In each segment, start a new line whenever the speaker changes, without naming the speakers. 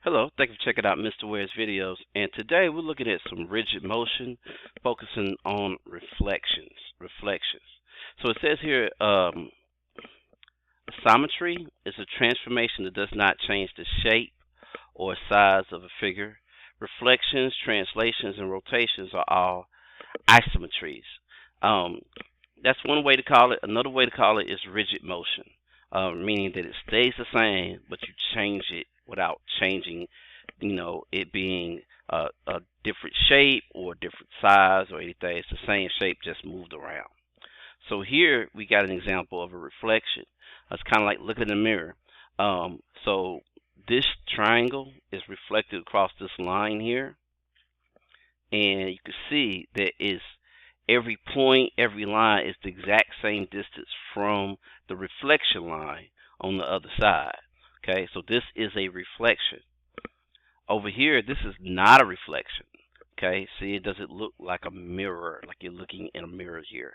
Hello, thank you for checking out Mr. Ware's videos. And today we're looking at some rigid motion, focusing on reflections. Reflections. So it says here, isometry is a transformation that does not change the shape or size of a figure. Reflections, translations, and rotations are all isometries. Um, that's one way to call it. Another way to call it is rigid motion, meaning that it stays the same, but you change it without changing, it being a different shape or different size or anything. It's the same shape, just moved around. So here we got an example of a reflection. It's kind of like looking in the mirror. So this triangle is reflected across this line here, and you can see that is every point, every line is the exact same distance from the reflection line on the other side. Okay, so this is a reflection. Over here, this is not a reflection. Okay, see, it doesn't look like a mirror, like you're looking in a mirror here.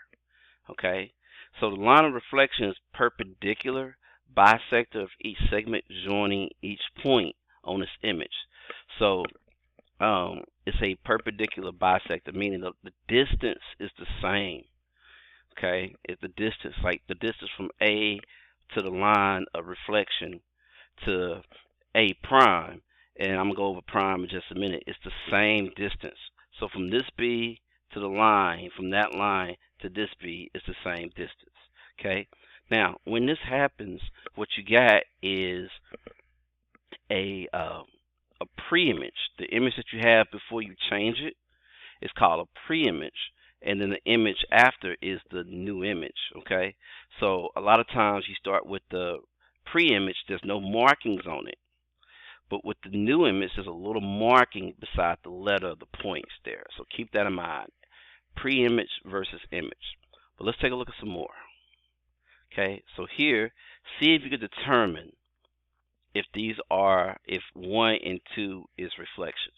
Okay, so the line of reflection is perpendicular bisector of each segment joining each point on this image. So it's a perpendicular bisector, meaning the distance is the same. Okay, it's the distance, like the distance from A to the line of reflection to A prime, and I'm gonna go over prime in just a minute. It's the same distance. So from this B to the line, from that line to this B, it's the same distance. Okay. Now, when this happens, what you got is a uh, a pre-image. The image that you have before you change it is called a pre-image, and then the image after is the new image. Okay, so a lot of times you start with the pre-image. There's no markings on it, but with the new image, there's a little marking beside the letter of the points there. So keep that in mind. Pre-image versus image. But let's take a look at some more. Okay, so here, see if you can determine if one and two is reflections.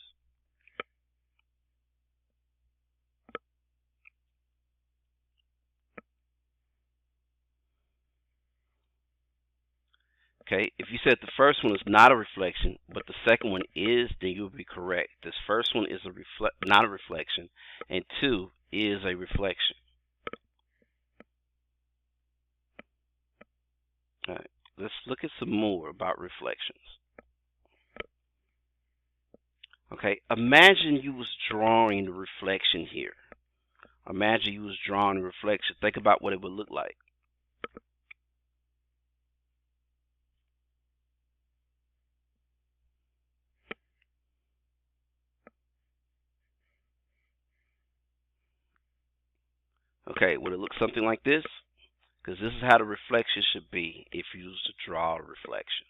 Okay, if you said the first one is not a reflection, but the second one is, then you would be correct. This first one is not a reflection, and two is a reflection. All right, let's look at some more about reflections. Okay, imagine you was drawing the reflection here. Imagine you was drawing the reflection. Think about what it would look like. Okay, would it look something like this? Because this is how the reflection should be if you was to draw a reflection.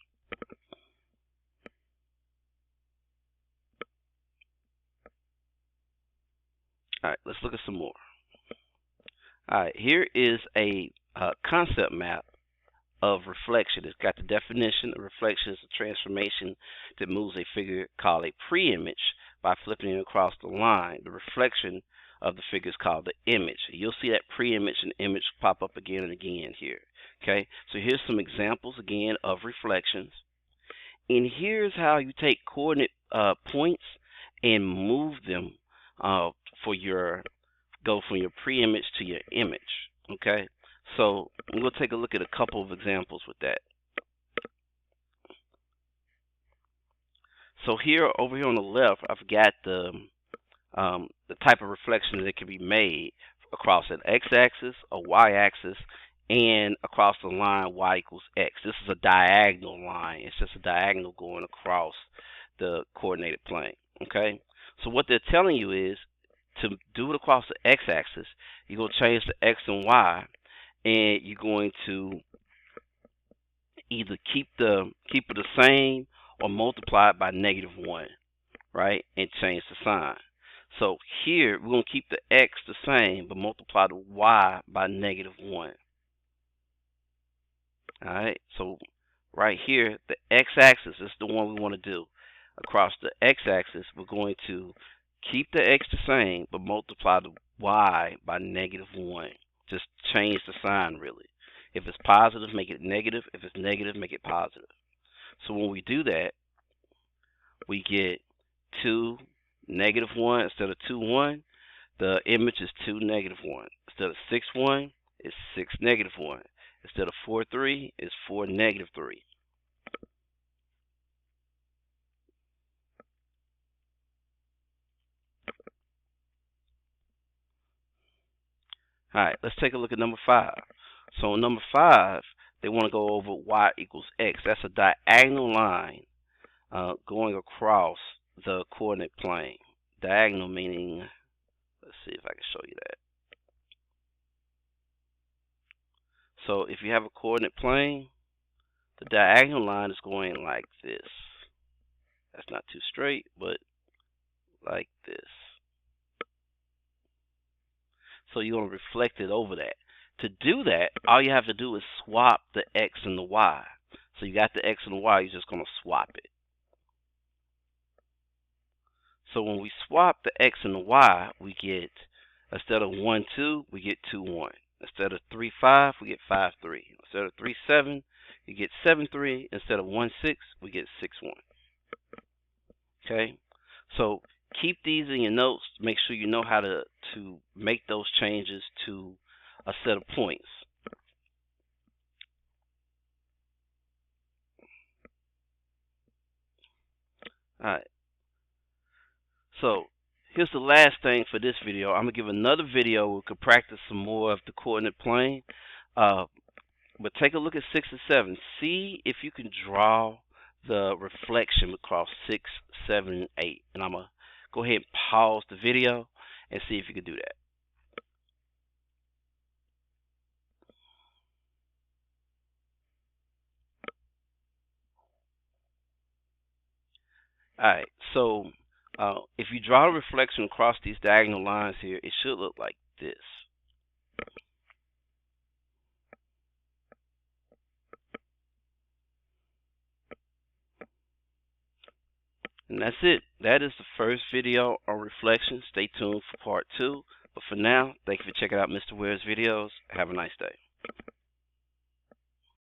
All right, let's look at some more. All right, here is a concept map of reflection. It's got the definition. A reflection is a transformation that moves a figure called a pre-image by flipping it across the line. The reflection of the figure is called the image. You'll see that pre-image and image pop up again and again here. Okay, so here's some examples again of reflections. And here's how you take coordinate points and move them uh, for your go from your pre-image to your image. Okay, so we're gonna take a look at a couple of examples with that. So here, over here on the left, I've got the type of reflection that can be made across an x-axis, a y-axis, and across the line y equals x. This is a diagonal line. It's just a diagonal going across the coordinated plane. Okay, so what they're telling you is to do it across the x-axis, you're going to change the x and y, and you're going to either keep it the same or multiply it by -1, right, and change the sign. So here we're going to keep the x the same but multiply the y by -1. All right, so right here the x-axis is the one we want to do. Across the x-axis we're going to keep the x the same but multiply the y by -1. Just change the sign really. If it's positive, make it negative. If it's negative, make it positive. So when we do that, we get 2, -1 instead of 2, 1. The image is 2, -1. Instead of 6, 1, it's 6, -1. Instead of 4, 3, it's 4, -3. All right, let's take a look at number 5. So in number 5, they want to go over y equals x. That's a diagonal line going across the coordinate plane. Diagonal meaning, let's see if I can show you that. So if you have a coordinate plane, the diagonal line is going like this. That's not too straight, but like this. So you're going to reflect it over that. To do that, all you have to do is swap the x and the y. So you got the x and the y, you're just going to swap it. So when we swap the x and the y, we get, instead of 1, 2, we get 2, 1. Instead of 3, 5, we get 5, 3. Instead of 3, 7, you get 7, 3. Instead of 1, 6, we get 6, 1. Okay? So keep these in your notes. Make sure you know how to make those changes to a set of points. Alright. So here's the last thing for this video. I'm going to give another video where we could practice some more of the coordinate plane. But take a look at 6 and 7. See if you can draw the reflection across 6, 7, and 8. And I'm going to go ahead and pause the video and see if you can do that. Alright, so if you draw a reflection across these diagonal lines here, it should look like this. And that's it. That is the first video on reflection. Stay tuned for part 2. But for now, thank you for checking out Mr. Ware's videos. Have a nice day.